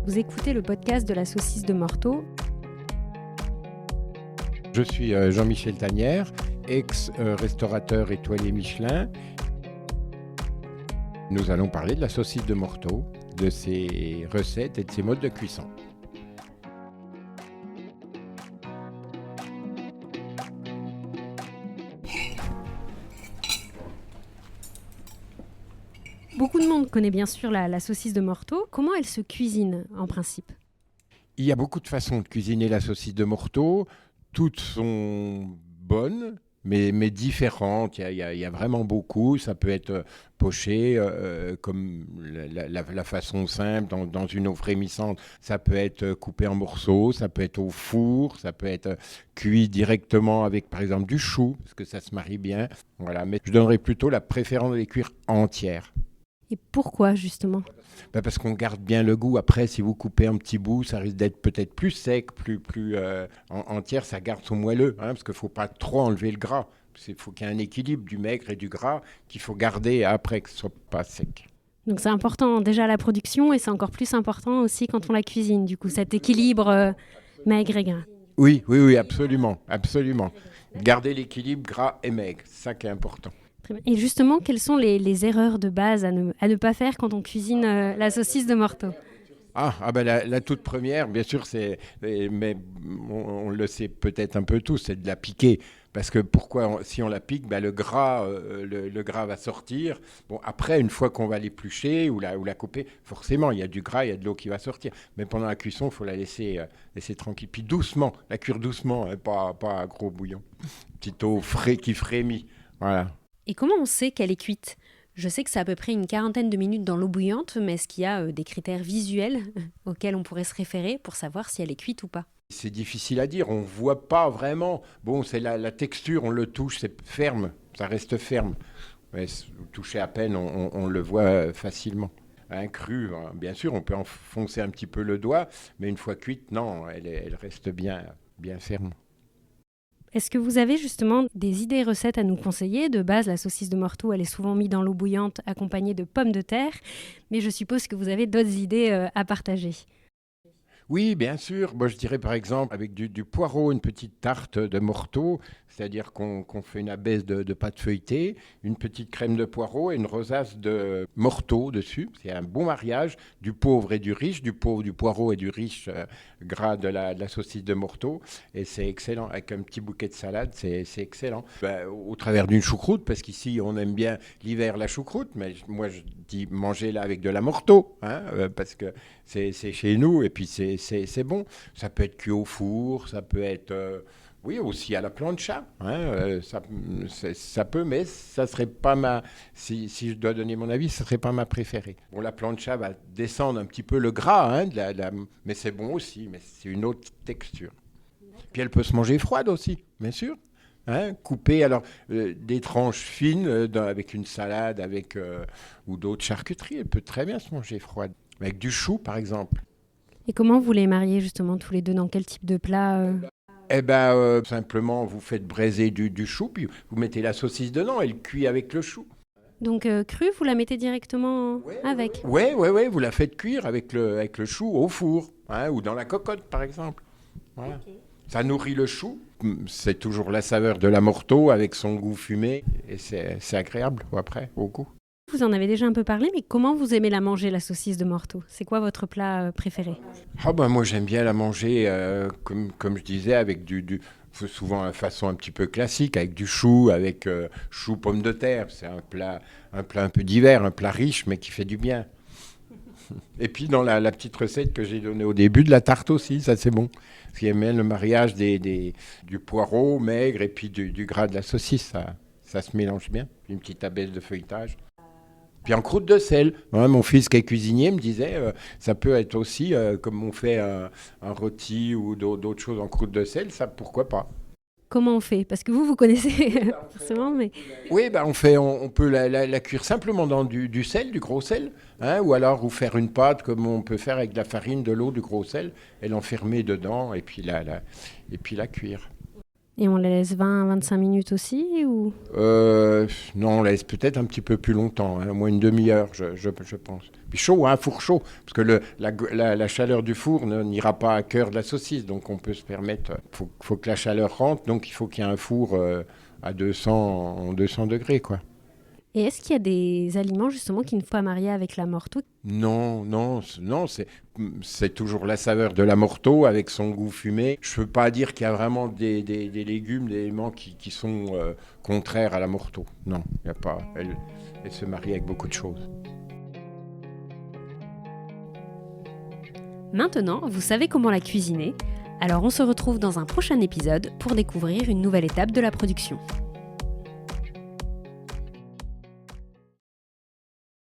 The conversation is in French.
Vous écoutez le podcast de la saucisse de Morteau. Je suis Jean-Michel Tanière, ex-restaurateur étoilé Michelin. Nous allons parler de la saucisse de Morteau, de ses recettes et de ses modes de cuisson. Beaucoup de monde connaît bien sûr la saucisse de Morteau. Comment elle se cuisine en principe ? Il y a beaucoup de façons de cuisiner la saucisse de Morteau. Toutes sont bonnes, mais différentes. Il y a vraiment beaucoup. Ça peut être poché comme la façon simple, dans une eau frémissante. Ça peut être coupé en morceaux, ça peut être au four, ça peut être cuit directement avec, par exemple, du chou, parce que ça se marie bien. Voilà. Mais je donnerais plutôt la préférence de les cuire entières. Et pourquoi justement ? Parce qu'on garde bien le goût. Après, si vous coupez un petit bout, ça risque d'être peut-être plus sec, plus entière, ça garde son moelleux, parce qu'il ne faut pas trop enlever le gras. Il faut qu'il y ait un équilibre du maigre et du gras qu'il faut garder après que ce ne soit pas sec. Donc c'est important déjà à la production et c'est encore plus important aussi quand on la cuisine, du coup, cet équilibre maigre et gras. Oui, absolument. Garder l'équilibre gras et maigre, c'est ça qui est important. Et justement, quelles sont les erreurs de base à ne pas faire quand on cuisine la saucisse de Morteau ? La toute première, bien sûr, mais on le sait peut-être un peu tous, c'est de la piquer. Parce que si on la pique, le gras va sortir. Bon, après, une fois qu'on va l'éplucher ou la couper, forcément, il y a du gras, il y a de l'eau qui va sortir. Mais pendant la cuisson, il faut la laisser tranquille. Puis doucement, la cuire doucement, pas à gros bouillon. Petite eau qui frémit, voilà. Et comment on sait qu'elle est cuite ? Je sais que c'est à peu près une 40aine de minutes dans l'eau bouillante, mais est-ce qu'il y a des critères visuels auxquels on pourrait se référer pour savoir si elle est cuite ou pas ? C'est difficile à dire, on ne voit pas vraiment. Bon, c'est la texture, on le touche, c'est ferme, ça reste ferme. Ouais, toucher à peine, on le voit facilement. Cru, bien sûr, on peut enfoncer un petit peu le doigt, mais une fois cuite, non, elle reste bien ferme. Est-ce que vous avez justement des idées recettes à nous conseiller ? De base, la saucisse de Morteau, elle est souvent mise dans l'eau bouillante accompagnée de pommes de terre, mais je suppose que vous avez d'autres idées à partager. Oui, bien sûr. Moi, je dirais par exemple avec du poireau, une petite tarte de Morteau, c'est-à-dire qu'on fait une abaisse de pâte feuilletée, une petite crème de poireau et une rosace de Morteau dessus. C'est un bon mariage du pauvre et du riche, du pauvre du poireau et du riche gras de la saucisse de Morteau. Et c'est excellent. Avec un petit bouquet de salade, c'est excellent. Au travers d'une choucroute, parce qu'ici, on aime bien l'hiver la choucroute, mais moi, je dis mangez-la avec de la Morteau, parce que c'est chez nous et puis c'est bon. Ça peut être cuit au four, ça peut être aussi à la plancha. Ça peut, mais ça serait pas si je dois donner mon avis, ça serait pas ma préférée. Bon, la plancha va descendre un petit peu le gras, mais c'est bon aussi, mais c'est une autre texture. Puis elle peut se manger froide aussi, bien sûr. Couper alors des tranches fines avec une salade ou d'autres charcuteries, elle peut très bien se manger froide. Avec du chou, par exemple. Et comment vous les mariez justement tous les deux ? Dans quel type de plat ? Simplement, vous faites braiser du chou, puis vous mettez la saucisse dedans, elle cuit avec le chou. Donc crue, vous la mettez directement avec ? Oui, vous la faites cuire avec le chou au four, ou dans la cocotte, par exemple. Voilà. Okay. Ça nourrit le chou. C'est toujours la saveur de la Morteau avec son goût fumé, et c'est agréable après, au goût. Vous en avez déjà un peu parlé, mais comment vous aimez la manger, la saucisse de Morteau ? C'est quoi votre plat préféré ? Moi, j'aime bien la manger, comme je disais, avec souvent une façon un petit peu classique, avec du chou, avec chou, pommes de terre. C'est un plat un peu d'hiver, un plat riche, mais qui fait du bien. Et puis, dans la petite recette que j'ai donnée au début, de la tarte aussi, ça c'est bon. Parce qu'il y a même le mariage du poireau maigre et puis du gras de la saucisse, ça se mélange bien. Une petite abaisse de feuilletage. Puis en croûte de sel. Mon fils qui est cuisinier me disait ça peut être aussi, comme on fait un rôti ou d'autres choses en croûte de sel, ça pourquoi pas. Comment on fait ? Parce que vous connaissez forcément, mais... Oui, on peut la cuire simplement dans du sel, du gros sel, ou alors faire une pâte comme on peut faire avec de la farine, de l'eau, du gros sel, et l'enfermer dedans et puis la cuire. Et on la laisse 20-25 minutes aussi ou... Non, on laisse peut-être un petit peu plus longtemps, au moins une demi-heure, je pense. Puis chaud, four chaud, parce que la chaleur du four n'ira pas à cœur de la saucisse, donc on peut se permettre. Faut que la chaleur rentre, donc il faut qu'il y ait un four à 200 degrés, quoi. Et est-ce qu'il y a des aliments justement qui ne faut pas marier avec la morteau? Non, non, non, c'est toujours la saveur de la morteau avec son goût fumé. Je ne peux pas dire qu'il y a vraiment des légumes, des éléments qui sont contraires à la morteau. Non, il n'y a pas. Elle se marie avec beaucoup de choses. Maintenant, vous savez comment la cuisiner. Alors on se retrouve dans un prochain épisode pour découvrir une nouvelle étape de la production.